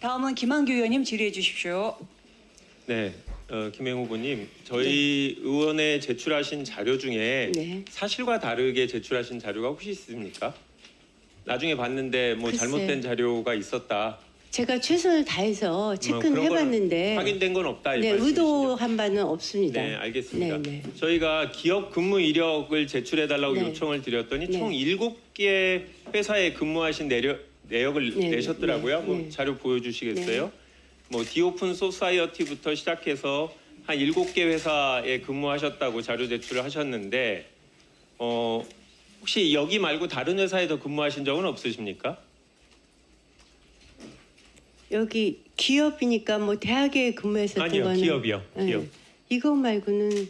다음은 김한규 의원님 질의해 주십시오. 네, 김행 후보님, 저희 의원에 제출하신 자료 중에 네. 사실과 다르게 제출하신 자료가 혹시 있습니까? 나중에 봤는데 뭐 글쎄. 잘못된 자료가 있었다. 제가 최선을 다해서 체크는 그런 거는 해봤는데 확인된 건 없다. 이 네, 말씀이시죠? 의도한 바는 없습니다. 네, 알겠습니다. 네, 네. 저희가 기업 근무 이력을 제출해달라고 네. 요청을 드렸더니 네. 총 7개 회사에 근무하신 내역을 네, 내셨더라고요. 네, 뭐 네. 자료 보여주시겠어요? 뭐 디오픈 소사이어티부터 시작해서 한 7개 회사에 근무하셨다고 자료 제출을 하셨는데 혹시 여기 말고 다른 회사에도 근무하신 적은 없으십니까? 여기 기업이니까 뭐 대학에 근무했었던 아니요, 거는 기업이요. 네. 기업. 이거 말고는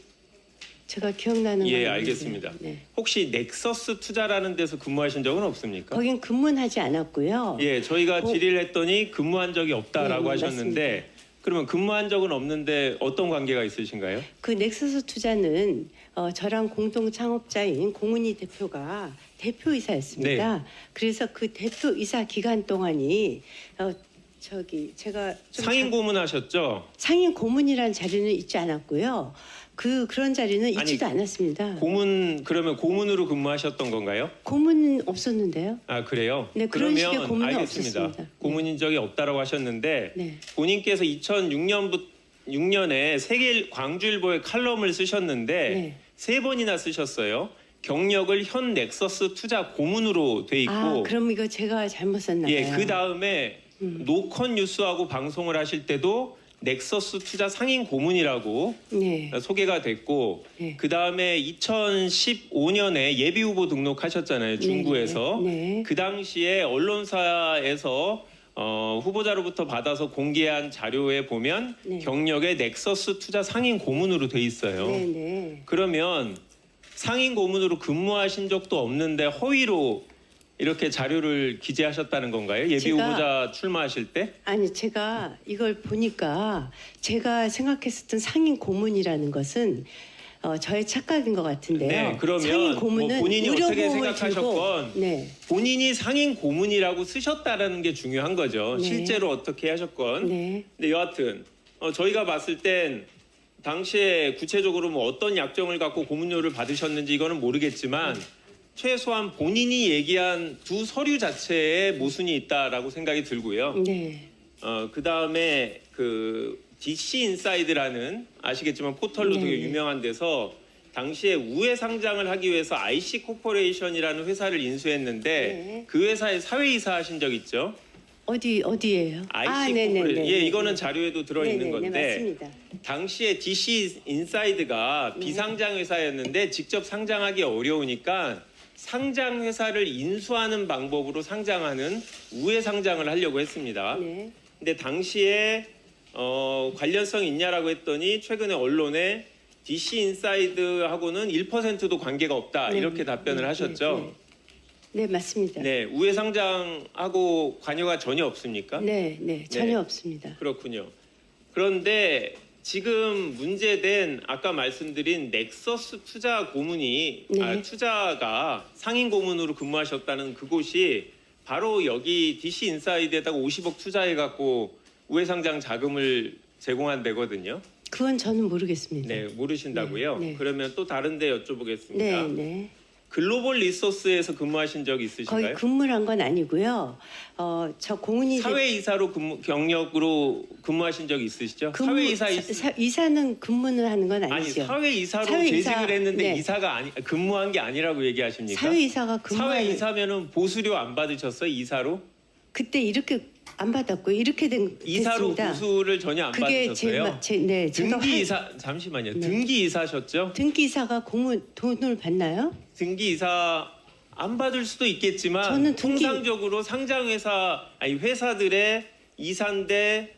제가 기억나는 건 예, 없는데. 알겠습니다. 네. 혹시 넥서스 투자라는 데서 근무하신 적은 없습니까? 거긴 근무는 하지 않았고요. 예, 저희가 질의를 했더니 근무한 적이 없다라고 네, 하셨는데 맞습니다. 그러면 근무한 적은 없는데 어떤 관계가 있으신가요? 그 넥서스 투자는 저랑 공동 창업자인 공은희 대표가 대표이사였습니다. 네. 그래서 그 대표이사 기간 동안이 제가 좀 상임 고문하셨죠? 상임 고문이라는 자리는 있지 않았고요. 그런 자리는 아니, 있지도 않았습니다. 그러면 고문으로 근무하셨던 건가요? 고문은 없었는데요. 아, 그래요? 네, 그런 식의 그러면 고문은 알겠습니다. 없었습니다. 고문인 적이 없다라고 하셨는데 네. 본인께서 2006년에 세계 광주일보에 칼럼을 쓰셨는데 네. 3번이나 쓰셨어요. 경력을 현 넥서스 투자 고문으로 돼 있고 아, 그럼 이거 제가 잘못 썼나 봐요. 예, 그 다음에 노컷 뉴스하고 방송을 하실 때도 넥서스 투자 상임 고문이라고 네. 소개가 됐고 네. 그 다음에 2015년에 예비 후보 등록하셨잖아요, 중구에서. 네, 네. 그 당시에 언론사에서 후보자로부터 받아서 공개한 자료에 보면 네. 경력에 넥서스 투자 상임 고문으로 돼 있어요. 네, 네. 그러면 상임 고문으로 근무하신 적도 없는데 허위로 이렇게 자료를 기재하셨다는 건가요? 예비 제가- 후보자 출마하실 때? 아니 제가 이걸 보니까 제가 생각했었던 상임 고문이라는 것은 저의 착각인 것 같은데요. 네, 그러면 상임 고문은 뭐 본인이 어떻게 의료보험을 생각하셨건 들고, 네, 본인이 상임 고문이라고 쓰셨다라는 게 중요한 거죠. 네. 실제로 어떻게 하셨건. 네, 근데 여하튼 저희가 봤을 땐 당시에 구체적으로 뭐 어떤 약정을 갖고 고문료를 받으셨는지 이거는 모르겠지만 최소한 본인이 얘기한 두 서류 자체에 모순이 있다라고 생각이 들고요. 네, 그 다음에 그 DC 인사이드라는 아시겠지만 포털로 네. 되게 유명한 데서 당시에 우회 상장을 하기 위해서 IC 코퍼레이션이라는 회사를 인수했는데 네. 그 회사에 사회이사 하신 적 있죠? 어디예요? IC 네, 네, 코퍼레이션. 네, 예, 네, 이거는 네. 자료에도 들어있는 네, 네, 건데 네, 맞습니다. 당시에 DC 인사이드가 네. 비상장 회사였는데 직접 상장하기 어려우니까 상장 회사를 인수하는 방법으로 상장하는 우회 상장을 하려고 했습니다. 네, 근데 당시에 관련성이 있냐라고 했더니 최근에 언론에 DC 인사이드하고는 1%도 관계가 없다 네, 이렇게 답변을 네, 하셨죠. 네, 맞습니다. 네, 우회 상장하고 관여가 전혀 없습니까? 네, 네, 전혀 네. 없습니다. 그렇군요. 그런데 지금 문제된 아까 말씀드린 넥서스 투자 고문이 네. 투자가 상임 고문으로 근무하셨다는 그곳이 바로 여기 DC 인사이드에다가 50억 투자해 갖고 우회 상장 자금을 제공한 데거든요. 그건 저는 모르겠습니다. 네, 모르신다고요? 네, 네. 그러면 또 다른 데 여쭤보겠습니다. 네, 네. 글로벌 리소스에서 근무하신 적 있으신가요? 거의 근무를 한 건 아니고요. 저 공은희 사회이사로 경력으로 근무하신 적 있으시죠? 사회이사 이사는 근무는 하는 건 아니 아니죠. 사회이사로 사회이사- 재직을 했는데 네. 이사가 근무한 게 아니라고 얘기하십니까? 사회이사가 근무하는 사회이사면은 보수료 안 받으셨어요? 이사로? 그때 이렇게 안 받았고요. 이렇게 이사로 됐습니다. 보수를 전혀 안 그게 받으셨어요? 네, 제가 등기 이사 잠시만요. 네. 등기 이사셨죠? 등기이사가 돈을 받나요? 등기 이사 안 받을 수도 있겠지만 저는 통상적으로 상장 회사들의 이사인데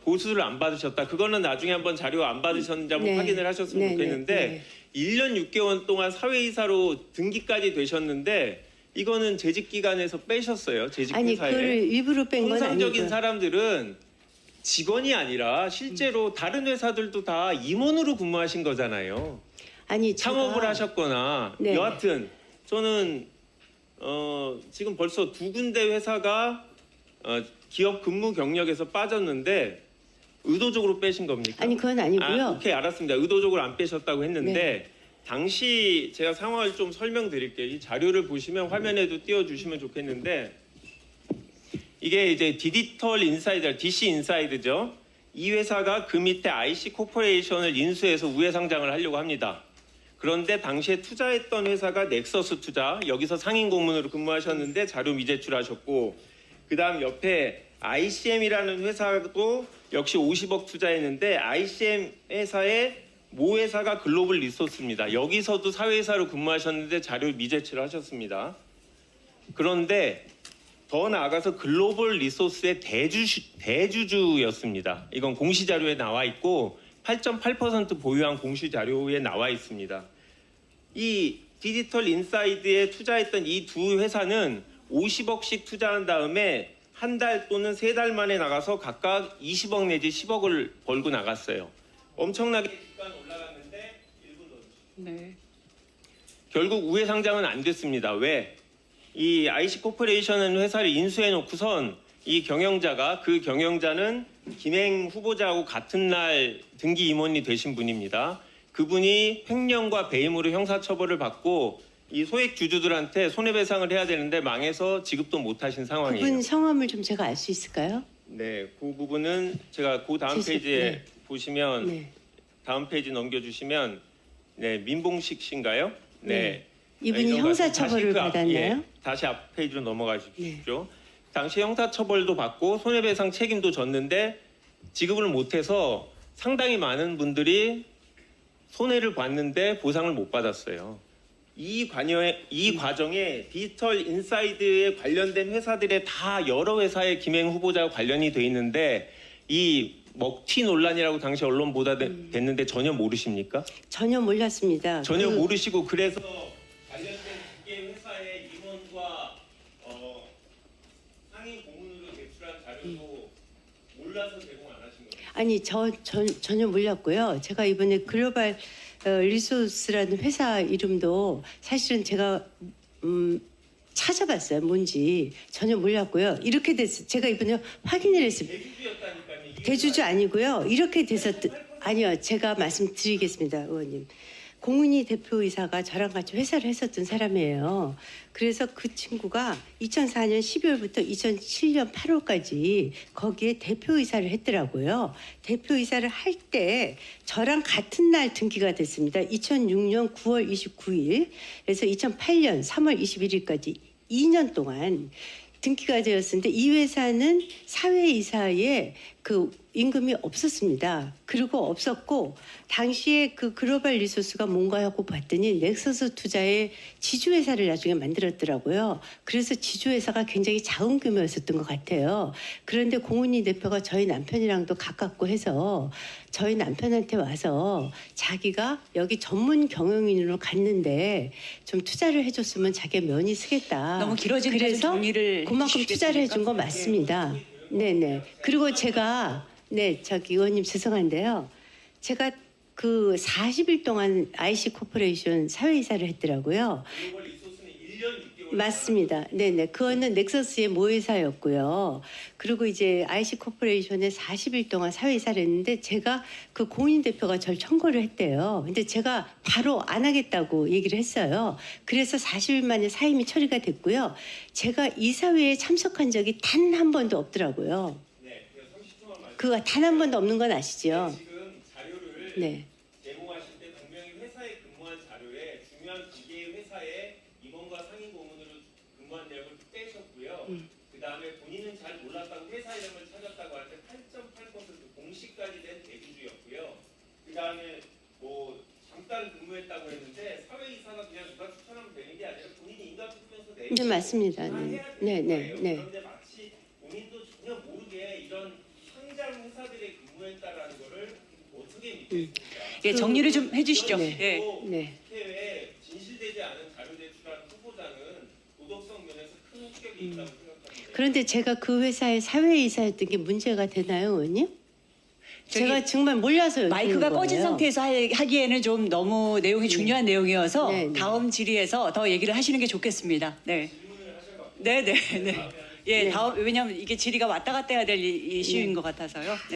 보수를 안 받으셨다. 그거는 나중에 한번 자료 안 받으셨는지 한번 네. 확인을 하셨으면 네, 좋겠는데 네, 1년 6개월 동안 사회이사로 등기까지 되셨는데 이거는 재직 기간에서 빼셨어요. 재직 아니 회사에. 그걸 일부러 뺀 건 통상적인 아니고. 사람들은 직원이 아니라 실제로 다른 회사들도 다 임원으로 근무하신 거잖아요. 아니 창업을 하셨거나 네. 여하튼 저는 지금 벌써 2군데 회사가 기업 근무 경력에서 빠졌는데 의도적으로 빼신 겁니까? 아니 그건 아니고요. 오케이, 알았습니다. 의도적으로 안 빼셨다고 했는데 네. 당시 제가 상황을 좀 설명드릴게요. 이 자료를 보시면 화면에도 띄워주시면 좋겠는데 이게 이제 디지털 인사이드, DC 인사이드죠. 이 회사가 그 밑에 IC 코퍼레이션을 인수해서 우회 상장을 하려고 합니다. 그런데 당시에 투자했던 회사가 넥서스 투자, 여기서 상임 고문으로 근무하셨는데 자료 미제출하셨고, 그다음 옆에 ICM이라는 회사도 역시 50억 투자했는데 ICM 회사의 모 회사가 글로벌 리소스입니다. 여기서도 사회이사로 근무하셨는데 자료 미제출하셨습니다. 그런데 더 나아가서 글로벌 리소스의 대주주였습니다. 이건 공시자료에 나와 있고 8.8% 보유한 공시자료에 나와 있습니다. 이 디지털 인사이드에 투자했던 이 두 회사는 50억씩 투자한 다음에 한 달 또는 세 달 만에 나가서 각각 20억 내지 10억을 벌고 나갔어요. 엄청나게 주가는 올라갔는데 1분 더. 네. 결국 우회 상장은 안 됐습니다. 왜? 이 IC 코퍼레이션은 회사를 인수해 놓고선 이 경영자가, 그 경영자는 김행 후보자하고 같은 날 등기 임원이 되신 분입니다. 그분이 횡령과 배임으로 형사처벌을 받고 이 소액 주주들한테 손해배상을 해야 되는데 망해서 지급도 못하신 상황이에요. 그분 성함을 좀 제가 알 수 있을까요? 네, 그 부분은 제가 그 다음 페이지에 네. 보시면 네. 다음 페이지 넘겨주시면 네, 민봉식 씨인가요? 네. 이분이 네, 형사처벌을 다시 받았나요? 예, 다시 앞 페이지로 넘어가십시오. 당시 형사처벌도 받고 손해배상 책임도 졌는데 지급을 못해서 상당히 많은 분들이 손해를 봤는데 보상을 못 받았어요. 이 과정에 디지털 인사이드에 관련된 회사들의 다 여러 회사의 김행 후보자와 관련이 돼 있는데 이 먹튀 논란이라고 당시 언론 보다 됐는데 전혀 모르십니까? 전혀 몰랐습니다. 전혀 모르시고 그래서 관련된 두 개 회사의 임원과 상임 고문으로 제출한 자료도 몰라서 제공 안 하신 거예요. 아니 전혀 몰랐고요. 제가 이번에 글로벌 리소스라는 회사 이름도 사실은 제가 찾아봤어요. 뭔지 전혀 몰랐고요. 이렇게 돼서 제가 이번에 확인을 했습니다. 대주주였다니까요. 대주주 아니고요. 이렇게 돼서 아니요. 제가 말씀드리겠습니다, 의원님. 공은희 대표이사가 저랑 같이 회사를 했었던 사람이에요. 그래서 그 친구가 2004년 12월부터 2007년 8월까지 거기에 대표이사를 했더라고요. 대표이사를 할 때 저랑 같은 날 등기가 됐습니다. 2006년 9월 29일, 그래서 2008년 3월 21일까지 2년 동안 등기가 되었는데 이 회사는 사회이사에 그 임금이 없었습니다. 그리고 없었고 당시에 그 글로벌 리소스가 뭔가 하고 봤더니 넥서스 투자의 지주회사를 나중에 만들었더라고요. 그래서 지주회사가 굉장히 작은 규모였었던 것 같아요. 그런데 공은희 대표가 저희 남편이랑도 가깝고 해서 저희 남편한테 와서 자기가 여기 전문 경영인으로 갔는데 좀 투자를 해줬으면 자기 면이 쓰겠다. 너무 길어지니까 좀 그래서 정리를 그만큼 투자를 해준 거 맞습니다. 네네. 그리고 제가 저기 의원님 죄송한데요. 제가 그 40일 동안 IC 코퍼레이션 사회이사를 했더라고요. 글로벌 리소스는 1년 6개월. 맞습니다. 네네. 그거는 넥서스의 모회사였고요. 그리고 이제 IC 코퍼레이션에 40일 동안 사회이사를 했는데 제가 그 공인 대표가 절 청구를 했대요. 근데 제가 바로 안 하겠다고 얘기를 했어요. 그래서 40일 만에 사임이 처리가 됐고요. 제가 이사회에 참석한 적이 단 한 번도 없더라고요. 네, 30초만 말씀. 그거 단 한 번도 없는 건 아시죠? 지금 자료를 네. 제공하실 때 분명히 회사에 근무한 자료에 중요한 두 개의 회사에 임원과 상임 고문으로 근무한 내용을 빼셨고요. 그 다음에 본인은 잘 몰랐다고 회사 이름을 찾았다고 할 때 8.8% 공시까지 된 대주주였고요. 그 다음에 뭐 잠깐 근무했다고 했는데 사회이사가 그냥 누가 추천하면 되는 게 아니라 본인이 인가 투표에서 내고 네, 맞습니다. 다 네. 해야 되는 네, 네, 거예요. 네. 그런데 마치 본인도 전혀 모르게 이런 상장 회사들에 근무했다라는 거를 어떻게 믿겠습니까? 예, 정리를 좀 해주시죠. 네. 예. 네. 국회에 진실되지 않은 자료 제출한 후보자는 도덕성 면에서 큰 후격이 있다고 생각합니다. 그런데 제가 그 회사의 사회이사였던 게 문제가 되나요, 의원님? 저기 제가 정말 몰라서 여쭤보는 마이크가 꺼진 거예요. 상태에서 하기에는 좀 너무 내용이 중요한 내용이어서 네, 네. 다음 질의에서 더 얘기를 하시는 게 좋겠습니다. 네. 네, 네, 네. 예, 네. 다음 왜냐하면 이게 질의가 왔다 갔다 해야 될 이슈인 것 같아서요.